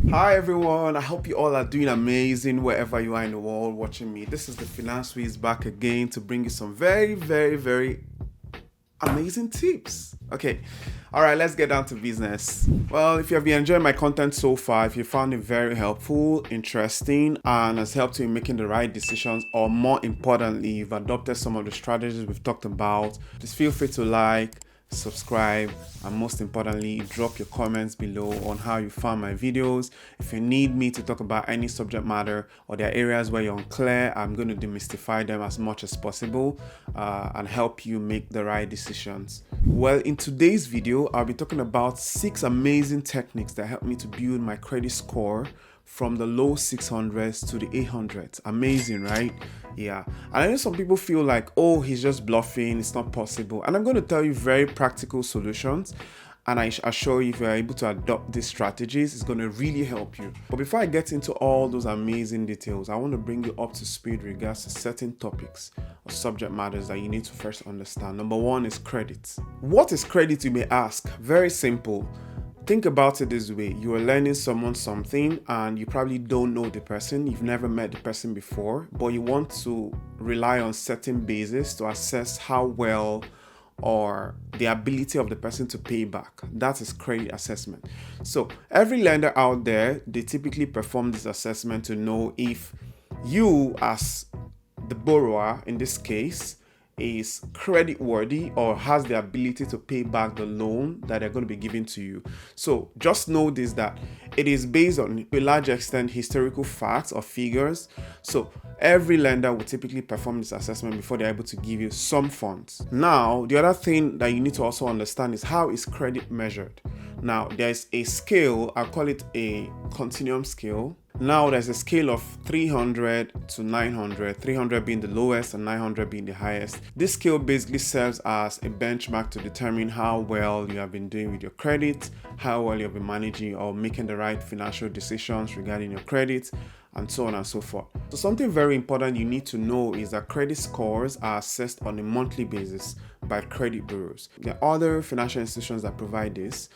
Hi everyone, I hope you all are doing amazing wherever you are in the world watching me. This is the Finance Wiz back again to bring you some very amazing tips. Okay, all right, let's get down to business. Well, if you have been enjoying my content so far, if you found it very helpful, interesting, and has helped you in making the right decisions, or more importantly, you've adopted some of the strategies we've talked about, just feel free to like, subscribe, and most importantly, drop your comments below on how you found my videos. If you need me to talk about any subject matter or there are areas where you're unclear, I'm going to demystify them as much as possible and help you make the right decisions. Well, in today's video, I'll be talking about 6 amazing techniques that help me to build my credit score from the low 600s to the 800s. Amazing, right? Yeah. And I know some people feel like, oh, he's just bluffing, it's not possible. And I'm going to tell you very practical solutions. And I assure you, if you're able to adopt these strategies, it's going to really help you. But before I get into all those amazing details, I want to bring you up to speed regards to certain topics or subject matters that you need to first understand. Number one is credit. What is credit, you may ask? Very simple. Think about it this way. You are lending someone something and you probably don't know the person. You've never met the person before, but you want to rely on certain basis to assess how well or the ability of the person to pay back. That is credit assessment. So every lender out there, they typically perform this assessment to know if you as the borrower in this case is credit worthy or has the ability to pay back the loan that they're going to be giving to you. So just know this, that it is based on, to a large extent, historical facts or figures. So every lender will typically perform this assessment before they're able to give you some funds. Now, the other thing that you need to also understand is how is credit measured. Now, there's a scale, I'll call it a continuum scale. Now there's a scale of 300 to 900, 300 being the lowest and 900 being the highest. This scale basically serves as a benchmark to determine how well you have been doing with your credit, how well you've been managing or making the right financial decisions regarding your credit, and so on and so forth. So something very important you need to know is that credit scores are assessed on a monthly basis by credit bureaus. There are other financial institutions that provide this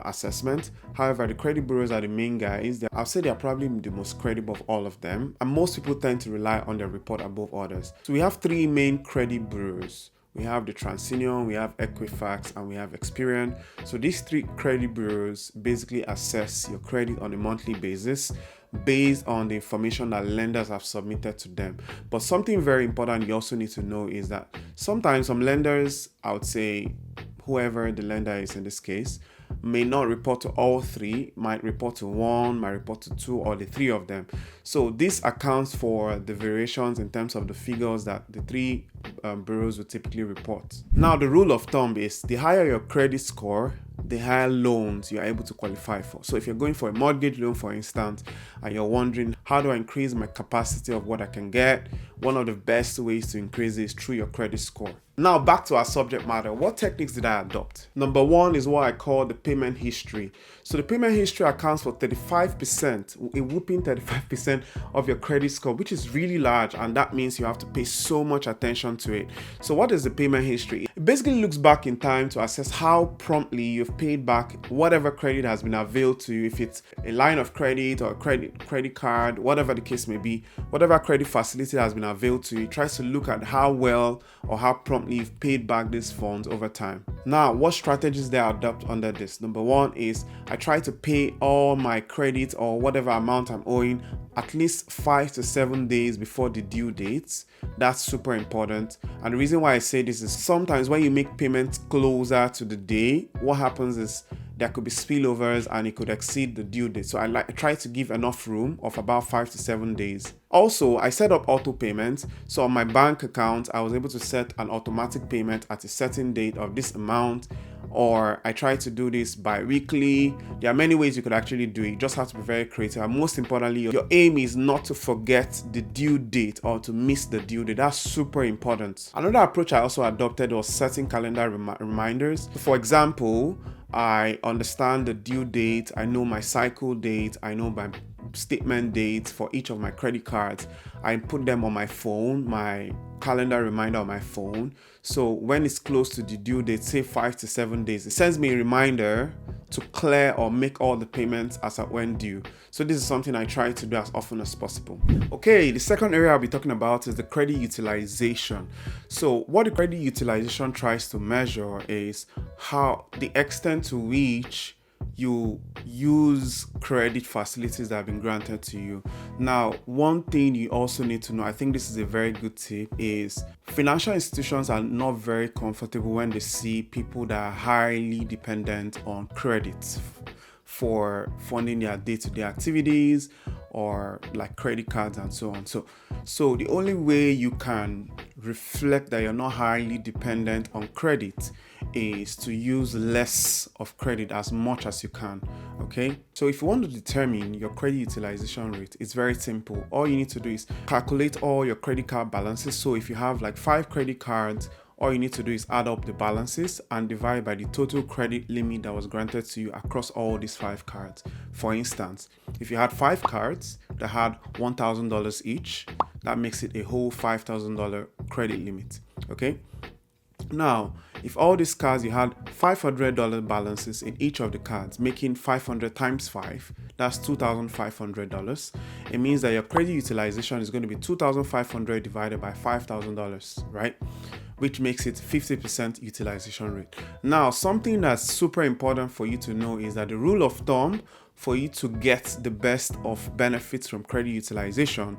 assessment. However, the credit bureaus are the main guys. I'll say they're probably the most credible of all of them, and most people tend to rely on their report above others. So we have 3 main credit bureaus. We have the TransUnion, we have Equifax, and we have Experian. So these 3 credit bureaus basically assess your credit on a monthly basis based on the information that lenders have submitted to them. But something very important you also need to know is that sometimes some lenders, I would say whoever the lender is in this case, may not report to all 3, might report to 1, might report to 2, or the 3 of them. So this accounts for the variations in terms of the figures that the 3 bureaus will typically report. Now, the rule of thumb is the higher your credit score, the higher loans you're able to qualify for. So if you're going for a mortgage loan, for instance, and you're wondering, how do I increase my capacity of what I can get? One of the best ways to increase it is through your credit score. Now, back to our subject matter. What techniques did I adopt? Number 1 is what I call the payment history. So the payment history accounts for 35%, a whooping 35% of your credit score, which is really large, and that means you have to pay so much attention to it. So what is the payment history? It basically looks back in time to assess how promptly you've paid back whatever credit has been availed to you, if it's a line of credit or a credit card, whatever the case may be, whatever credit facility has been availed to you. It tries to look at how well or how promptly you've paid back these funds over time. Now, what strategies they adopt under this? Number 1 is I try to pay all my credit or whatever amount I'm owing at least 5 to 7 days before the due dates. That's super important. And the reason why I say this is sometimes when you make payments closer to the day, what happens is there could be spillovers and it could exceed the due date. So I try to give enough room of about 5 to 7 days. Also, I set up auto payments. So on my bank account, I was able to set an automatic payment at a certain date of this amount, or I try to do this bi-weekly. There are many ways you could actually do it. You just have to be very creative. And most importantly, your aim is not to forget the due date or to miss the due date. That's super important. Another approach I also adopted was setting calendar reminders. For example, I understand the due date, I know my cycle date, I know my statement dates for each of my credit cards. I put them on my phone, my calendar reminder on my phone. So when it's close to the due date, say 5 to 7 days, it sends me a reminder to clear or make all the payments as at when due. So this is something I try to do as often as possible. Okay, the second area I'll be talking about is the credit utilization. So what the credit utilization tries to measure is how the extent to which you use credit facilities that have been granted to you. Now, one thing you also need to know, I think this is a very good tip, is financial institutions are not very comfortable when they see people that are highly dependent on credit for funding their day-to-day activities or like credit cards and so on. So the only way you can reflect that you're not highly dependent on credit is to use less of credit as much as you can. Okay, so if you want to determine your credit utilization rate, it's very simple. All you need to do is calculate all your credit card balances. So if you have like 5 credit cards, all you need to do is add up the balances and divide by the total credit limit that was granted to you across all these 5 cards. For instance, if you had 5 cards that had $1,000 each, that makes it a whole $5,000 credit limit. Okay. Now, if all these cards you had $500 balances in each of the cards, making 500 times 5, that's $2,500. It means that your credit utilization is going to be $2,500 divided by $5,000, right? Which makes it 50% utilization rate. Now, something that's super important for you to know is that the rule of thumb for you to get the best of benefits from credit utilization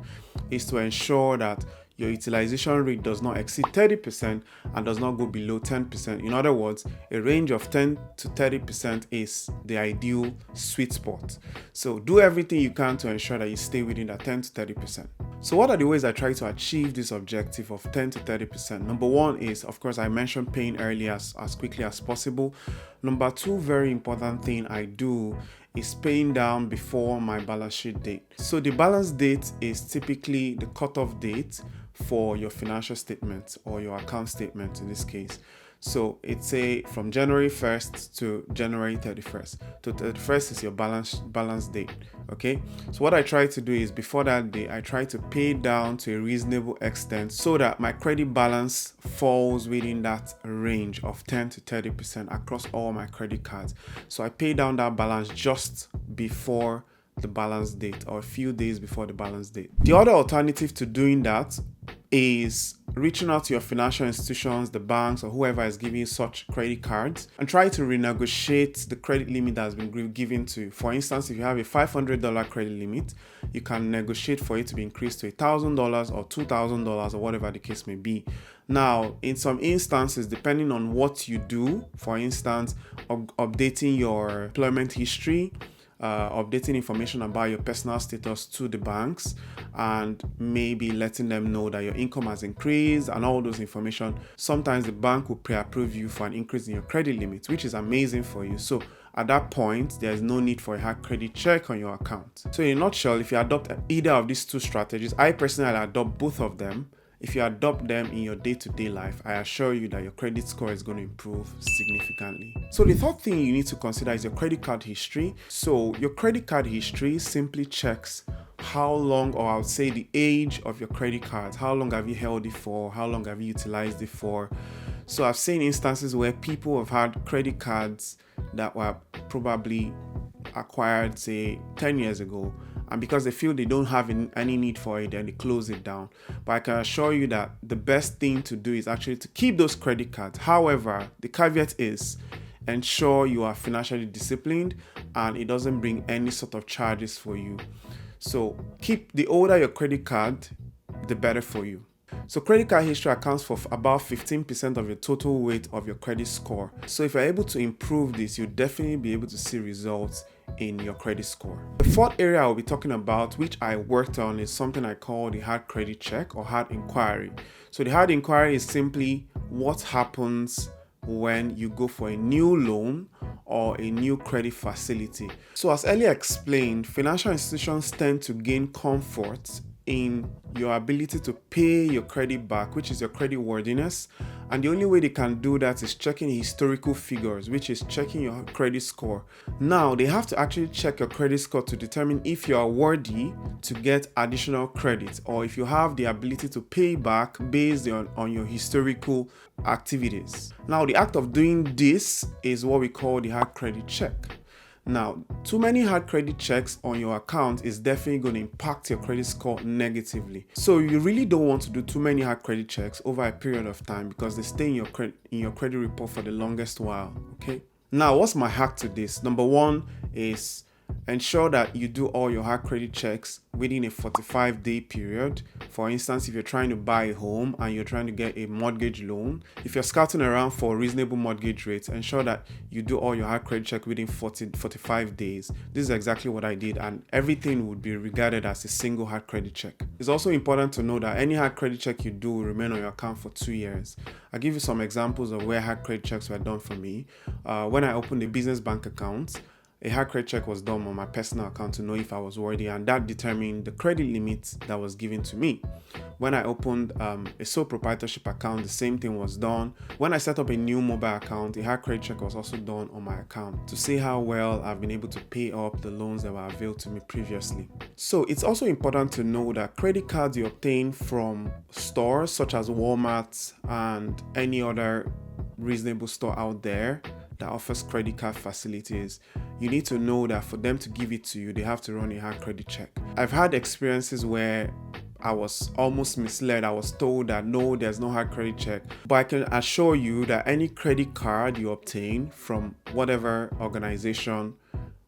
is to ensure that your utilization rate does not exceed 30% and does not go below 10%. In other words, a range of 10 to 30% is the ideal sweet spot. So do everything you can to ensure that you stay within that 10 to 30%. So what are the ways I try to achieve this objective of 10 to 30%? Number one is, of course, I mentioned paying early as quickly as possible. Number two, very important thing I do is paying down before my balance sheet date. So the balance date is typically the cutoff date for your financial statement or your account statement in this case. So it's from January 1st to January 31st. So 31st is your balance date. Okay. So what I try to do is before that day, I try to pay down to a reasonable extent so that my credit balance falls within that range of 10 to 30% across all my credit cards. So I pay down that balance just before the balance date or a few days before the balance date. The other alternative to doing that is reaching out to your financial institutions, the banks, or whoever is giving you such credit cards and try to renegotiate the credit limit that has been given to you. For instance, if you have a $500 credit limit, you can negotiate for it to be increased to $1,000 or $2,000 or whatever the case may be. Now, in some instances, depending on what you do, for instance, updating your employment history, updating information about your personal status to the banks, and maybe letting them know that your income has increased and all those information. Sometimes the bank will pre-approve you for an increase in your credit limit, which is amazing for you. So at that point, there's no need for a hard credit check on your account. So in a nutshell, if you adopt either of these two strategies, I personally adopt both of them. If you adopt them in your day-to-day life, I assure you that your credit score is going to improve significantly. So the third thing you need to consider is your credit card history. So your credit card history simply checks how long, or I would say the age of your credit cards. How long have you held it for? How long have you utilized it for? So I've seen instances where people have had credit cards that were probably acquired, say, 10 years ago, and because they feel they don't have any need for it, then they close it down. But I can assure you that the best thing to do is actually to keep those credit cards. However, the caveat is ensure you are financially disciplined and it doesn't bring any sort of charges for you. So the older your credit card, the better for you. So credit card history accounts for about 15% of your total weight of your credit score. So if you're able to improve this, you'll definitely be able to see results in your credit score. The fourth area I'll be talking about, which I worked on, is something I call the hard credit check or hard inquiry. So the hard inquiry is simply what happens when you go for a new loan or a new credit facility. So as earlier explained, financial institutions tend to gain comfort in your ability to pay your credit back, which is your credit worthiness. And the only way they can do that is checking historical figures, which is checking your credit score. Now, they have to actually check your credit score to determine if you are worthy to get additional credit or if you have the ability to pay back based on your historical activities. Now, the act of doing this is what we call the hard credit check. Now, too many hard credit checks on your account is definitely going to impact your credit score negatively. So you really don't want to do too many hard credit checks over a period of time because they stay in your credit report for the longest while, okay? Now, what's my hack to this? Number one is ensure that you do all your hard credit checks within a 45-day period. For instance, if you're trying to buy a home and you're trying to get a mortgage loan, if you're scouting around for reasonable mortgage rates, ensure that you do all your hard credit check within 45 days. This is exactly what I did, and everything would be regarded as a single hard credit check. It's also important to know that any hard credit check you do will remain on your account for 2 years. I'll give you some examples of where hard credit checks were done for me. When I opened a business bank account, a hard credit check was done on my personal account to know if I was worthy, and that determined the credit limit that was given to me. When I opened a sole proprietorship account, the same thing was done. When I set up a new mobile account, a hard credit check was also done on my account to see how well I've been able to pay up the loans that were availed to me previously. So it's also important to know that credit cards you obtain from stores such as Walmart and any other reasonable store out there that offers credit card facilities, you need to know that for them to give it to you, they have to run a hard credit check. I've had experiences where I was almost misled. I was told that no, there's no hard credit check. But I can assure you that any credit card you obtain from whatever organization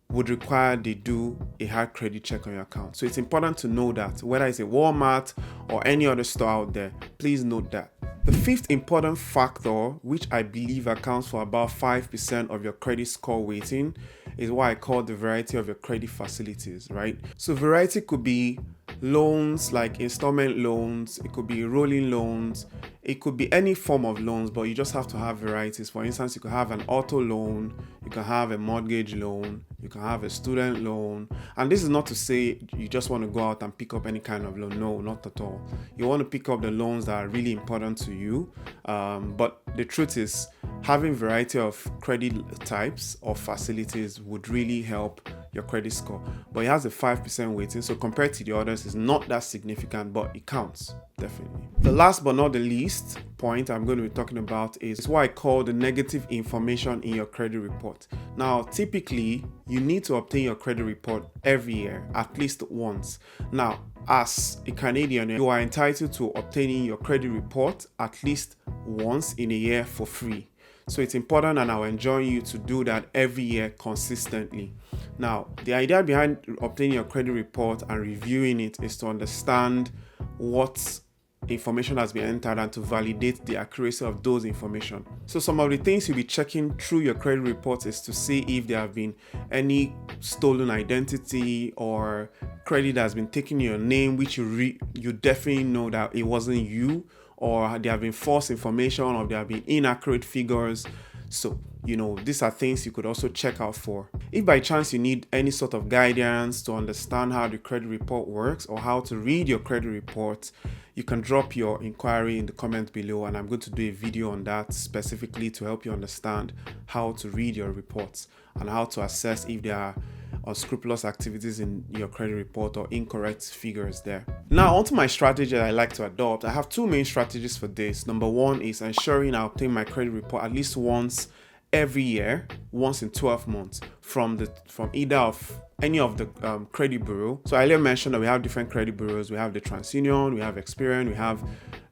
would require they do a hard credit check on your account. So it's important to know that whether it's a Walmart or any other store out there, please note that. The fifth important factor, which I believe accounts for about 5% of your credit score weighting, is what I call the variety of your credit facilities, right? So variety could be loans like installment loans, it could be rolling loans, it could be any form of loans, but you just have to have varieties. For instance, you could have an auto loan, you can have a mortgage loan, you can have a student loan. And this is not to say you just want to go out and pick up any kind of loan. No, not at all. You want to pick up the loans that are really important to you. But the truth is, having variety of credit types or facilities would really help your credit score. But it has a 5% weighting, so compared to the others, it's not that significant, but it counts, definitely. The last but not the least point I'm going to be talking about is what I call the negative information in your credit report. Now, typically, you need to obtain your credit report every year, at least once. Now, as a Canadian, you are entitled to obtaining your credit report at least once in a year for free. So it's important, and I'll enjoin you to do that every year consistently. Now, the idea behind obtaining your credit report and reviewing it is to understand what information has been entered and to validate the accuracy of those information. So some of the things you'll be checking through your credit report is to see if there have been any stolen identity or credit that has been taken in your name, which you definitely know that it wasn't you, or there have been false information, or there have been inaccurate figures. So, these are things you could also check out for. If by chance you need any sort of guidance to understand how the credit report works or how to read your credit report, you can drop your inquiry in the comment below, and I'm going to do a video on that specifically to help you understand how to read your reports and how to assess if there are unscrupulous activities in your credit report or incorrect figures there. Now, onto my strategy that I like to adopt. I have two main strategies for this. Number one is ensuring I obtain my credit report at least once every year, once in 12 months from either of any of the credit bureau. So I earlier mentioned that we have different credit bureaus. We have the TransUnion, we have Experian, we have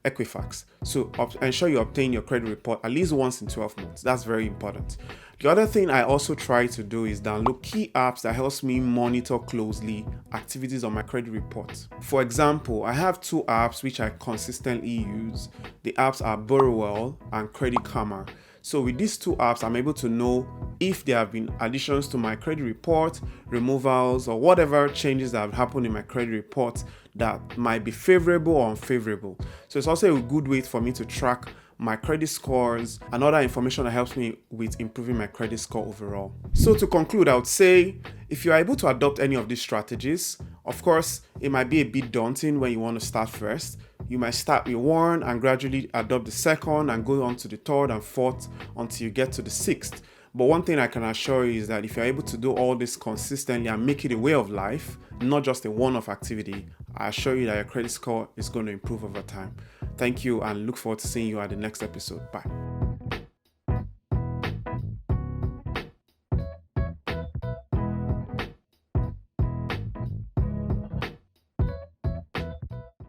Equifax. So ensure you obtain your credit report at least once in 12 months. That's very important. The other thing I also try to do is download key apps that helps me monitor closely activities on my credit report. For example, I have two apps which I consistently use. The apps are Borrowell and Credit Karma. So with these two apps, I'm able to know if there have been additions to my credit report, removals, or whatever changes that have happened in my credit report that might be favorable or unfavorable. So it's also a good way for me to track my credit scores and other information that helps me with improving my credit score overall. So to conclude, I would say if you are able to adopt any of these strategies, of course, it might be a bit daunting when you want to start first. You might start with one and gradually adopt the second and go on to the third and fourth until you get to the sixth. But one thing I can assure you is that if you're able to do all this consistently and make it a way of life, not just a one-off activity, I assure you that your credit score is going to improve over time. Thank you, and look forward to seeing you at the next episode. Bye.